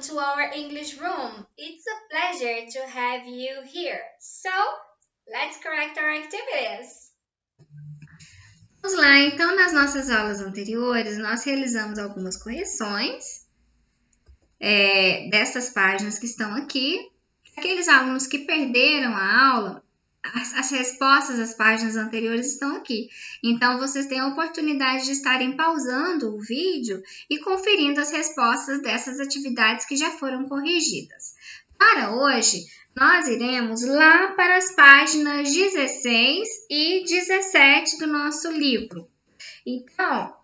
to our English room. It's a pleasure to have you here. So, let's correct our activities. Vamos lá, então, nas nossas aulas anteriores, nós realizamos algumas correções dessas páginas que estão aqui. Aqueles alunos que perderam a aula, as respostas das páginas anteriores estão aqui. Então, vocês têm a oportunidade de estarem pausando o vídeo e conferindo as respostas dessas atividades que já foram corrigidas. Para hoje, nós iremos lá para as páginas 16 e 17 do nosso livro. Então,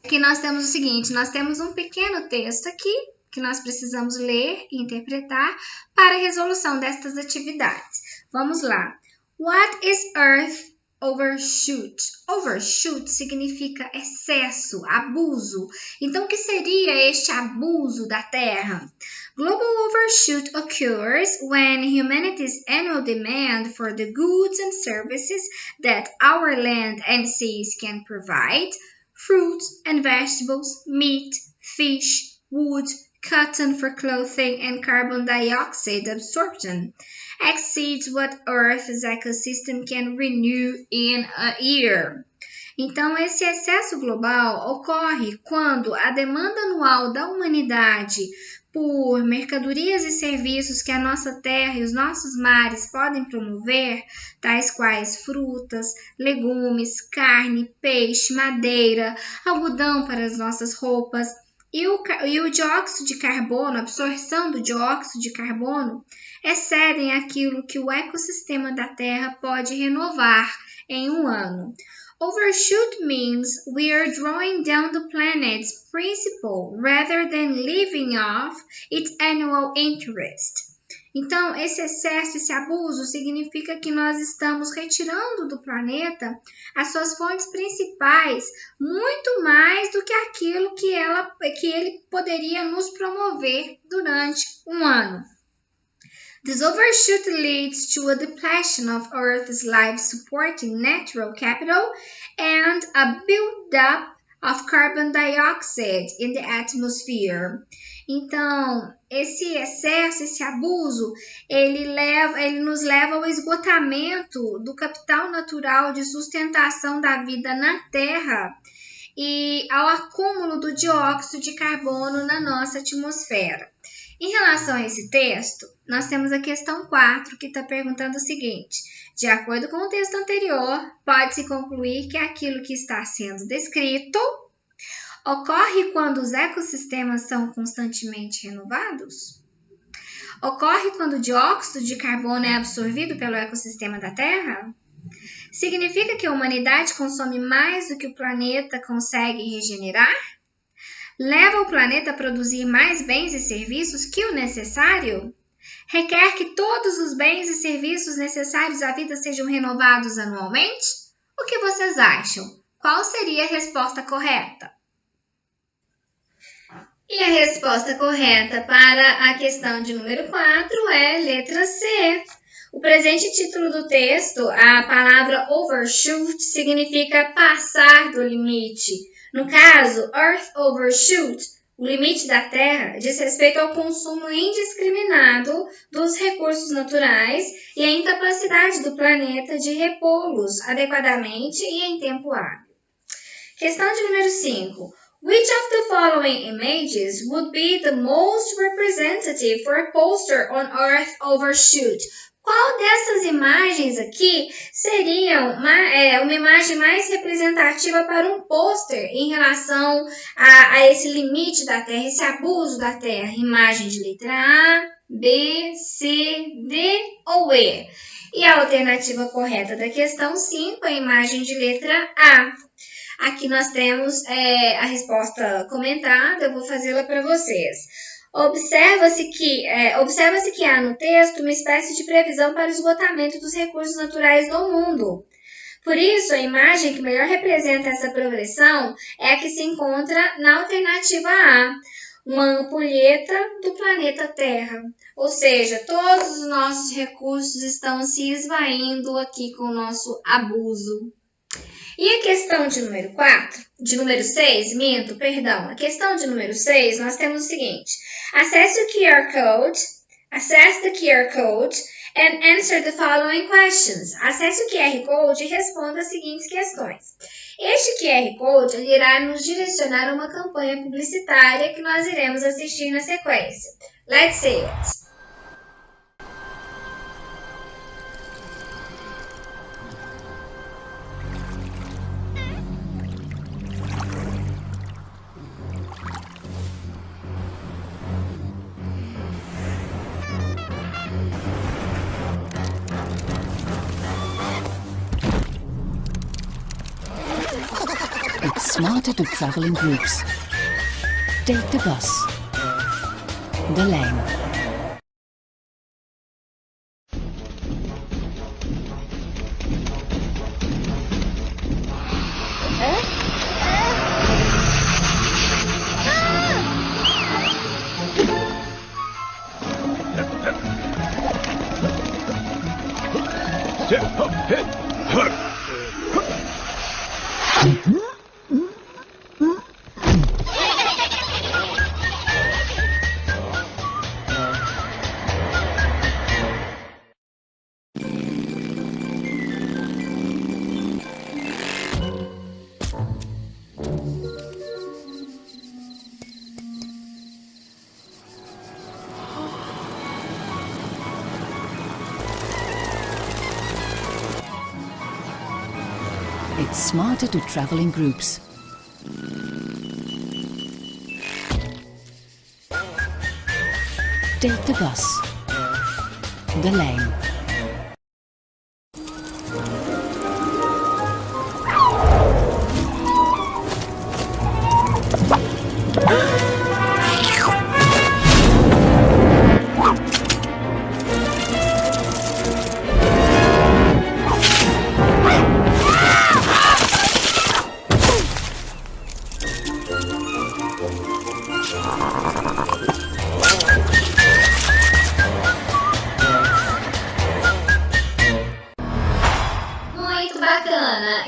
aqui nós temos o seguinte, nós temos um pequeno texto aqui, que nós precisamos ler e interpretar para a resolução destas atividades. Vamos lá. What is Earth overshoot? Overshoot significa excesso, abuso. Então, o que seria este abuso da Terra? Global overshoot occurs when humanity's annual demand for the goods and services that our land and seas can provide, fruits and vegetables, meat, fish, wood, cotton for clothing, and carbon dioxide absorption exceeds what Earth's ecosystem can renew in a year. Então, esse excesso global ocorre quando a demanda anual da humanidade por mercadorias e serviços que a nossa terra e os nossos mares podem promover, tais quais frutas, legumes, carne, peixe, madeira, algodão para as nossas roupas, e o dióxido de carbono, a absorção do dióxido de carbono, excedem aquilo que o ecossistema da Terra pode renovar em um ano. Overshoot means we are drawing down the planet's principal rather than living off its annual interest. Então, esse excesso, esse abuso, significa que nós estamos retirando do planeta as suas fontes principais muito mais do que aquilo que ele poderia nos promover durante um ano. This overshoot leads to a depletion of Earth's life-supporting natural capital and a build-up of carbon dioxide in the atmosphere. Então, esse excesso, esse abuso, ele nos leva ao esgotamento do capital natural de sustentação da vida na Terra e ao acúmulo do dióxido de carbono na nossa atmosfera. Em relação a esse texto, nós temos a questão 4, que está perguntando o seguinte: de acordo com o texto anterior, pode-se concluir que aquilo que está sendo descrito ocorre quando os ecossistemas são constantemente renovados? Ocorre quando o dióxido de carbono é absorvido pelo ecossistema da Terra? Significa que a humanidade consome mais do que o planeta consegue regenerar? Leva o planeta a produzir mais bens e serviços que o necessário? Requer que todos os bens e serviços necessários à vida sejam renovados anualmente? O que vocês acham? Qual seria a resposta correta? E a resposta correta para a questão de número 4 é letra C. O presente título do texto, a palavra overshoot, significa passar do limite. No caso, Earth overshoot, o limite da Terra, diz respeito ao consumo indiscriminado dos recursos naturais e a incapacidade do planeta de repô-los adequadamente e em tempo hábil. Questão de número 5. Which of the following images would be the most representative for a poster on Earth overshoot? Qual dessas imagens aqui seria uma imagem mais representativa para um pôster em relação a esse limite da Terra, esse abuso da Terra? Imagem de letra A, B, C, D ou E? E a alternativa correta da questão 5 é a imagem de letra A. Aqui nós temos a resposta comentada, eu vou fazê-la para vocês. Observa-se que há no texto uma espécie de previsão para o esgotamento dos recursos naturais no mundo. Por isso, a imagem que melhor representa essa progressão é a que se encontra na alternativa A, uma ampulheta do planeta Terra. Ou seja, todos os nossos recursos estão se esvaindo aqui com o nosso abuso. E a questão de número 4, de número 6, a questão de número 6, nós temos o seguinte: Access the QR code and answer the following questions. Acesse o QR Code e responda as seguintes questões. Este QR Code ele irá nos direcionar a uma campanha publicitária que nós iremos assistir na sequência. Let's see it. It's smarter to travel in groups. Take the bus. The lane. It's smarter to travel in groups. Take the bus. The lane.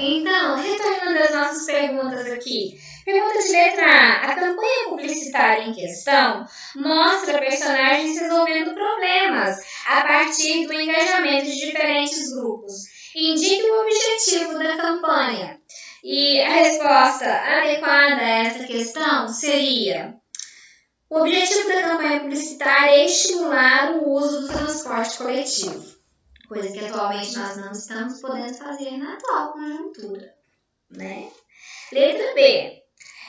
Então, retornando às nossas perguntas aqui. Pergunta de letra A. A campanha publicitária em questão mostra personagens resolvendo problemas a partir do engajamento de diferentes grupos. Indique o objetivo da campanha. E a resposta adequada a essa questão seria: o objetivo da campanha publicitária é estimular o uso do transporte coletivo. Coisa que atualmente nós não estamos podendo fazer na atual conjuntura, né? Letra B.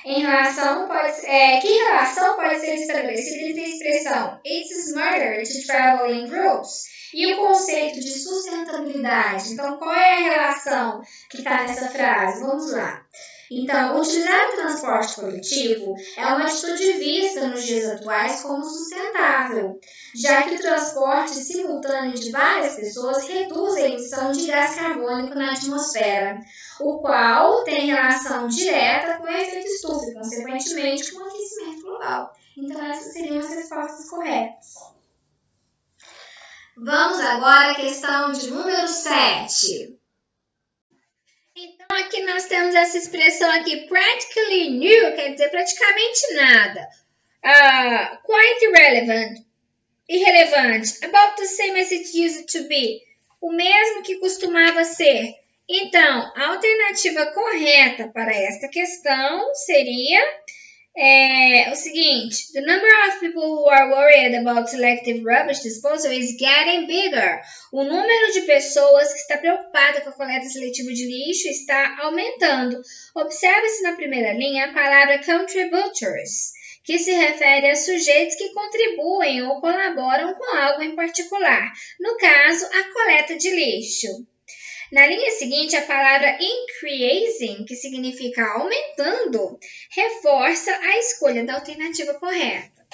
Que relação pode ser estabelecida entre a expressão It's smarter to travel in groups e o conceito de sustentabilidade? Então, qual é a relação que está nessa frase? Vamos lá. Então, utilizar o transporte coletivo é uma atitude vista nos dias atuais como sustentável, já que o transporte simultâneo de várias pessoas reduz a emissão de gás carbônico na atmosfera, o qual tem relação direta com o efeito estufa e, consequentemente, com o aquecimento global. Então, essas seriam as respostas corretas. Vamos agora à questão de número 7. Então, aqui nós temos essa expressão aqui, practically new, quer dizer praticamente nada. Quite irrelevant, about the same as it used to be, o mesmo que costumava ser. Então, a alternativa correta para esta questão seria o seguinte: the number of people who are worried about selective rubbish disposal is getting bigger. O número de pessoas que está preocupada com a coleta seletiva de lixo está aumentando. Observe-se na primeira linha a palavra contributors, que se refere a sujeitos que contribuem ou colaboram com algo em particular, no caso, a coleta de lixo. Na linha seguinte, a palavra increasing, que significa aumentando, reforça a escolha da alternativa correta.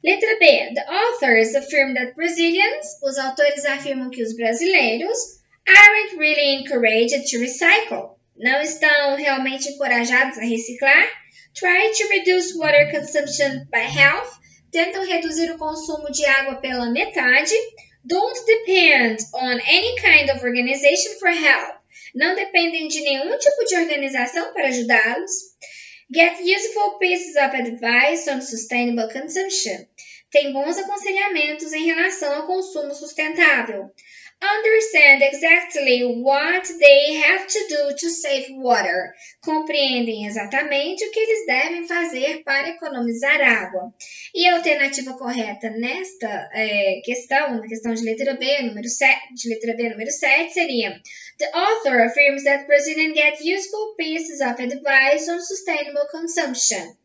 Letra B. The authors affirm that Brazilians, os autores afirmam que os brasileiros, aren't really encouraged to recycle, não estão realmente encorajados a reciclar. Try to reduce water consumption by half, tentam reduzir o consumo de água pela metade. Don't depend on any kind of organization for help, não dependem de nenhum tipo de organização para ajudá-los. Get useful pieces of advice on sustainable consumption. Tem bons aconselhamentos em relação ao consumo sustentável. Understand exactly what they have to do to save water. Compreendem exatamente o que eles devem fazer para economizar água. E a alternativa correta nesta questão, na questão de letra B, número 7, seria: The author affirms that Brazilians get useful pieces of advice on sustainable consumption.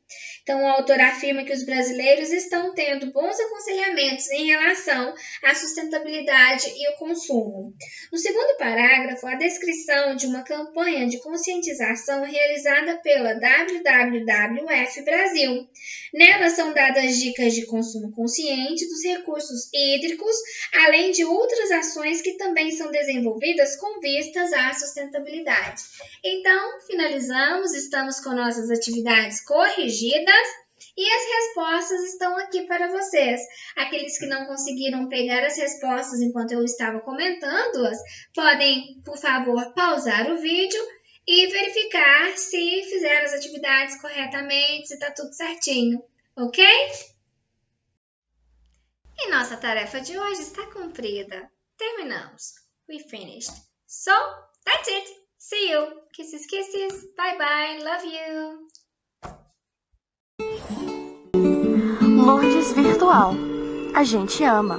Então, o autor afirma que os brasileiros estão tendo bons aconselhamentos em relação à sustentabilidade e o consumo. No segundo parágrafo, a descrição de uma campanha de conscientização realizada pela WWF Brasil. Nela são dadas dicas de consumo consciente dos recursos hídricos, além de outras ações que também são desenvolvidas com vistas à sustentabilidade. Então, finalizamos, estamos com nossas atividades corrigidas. E as respostas estão aqui para vocês. Aqueles que não conseguiram pegar as respostas enquanto eu estava comentando-as, podem, por favor, pausar o vídeo e verificar se fizeram as atividades corretamente, se está tudo certinho, ok? E nossa tarefa de hoje está cumprida. Terminamos. We finished. So, that's it. See you. Kisses, kisses. Bye, bye. Love you. Lourdes Virtual. A gente ama.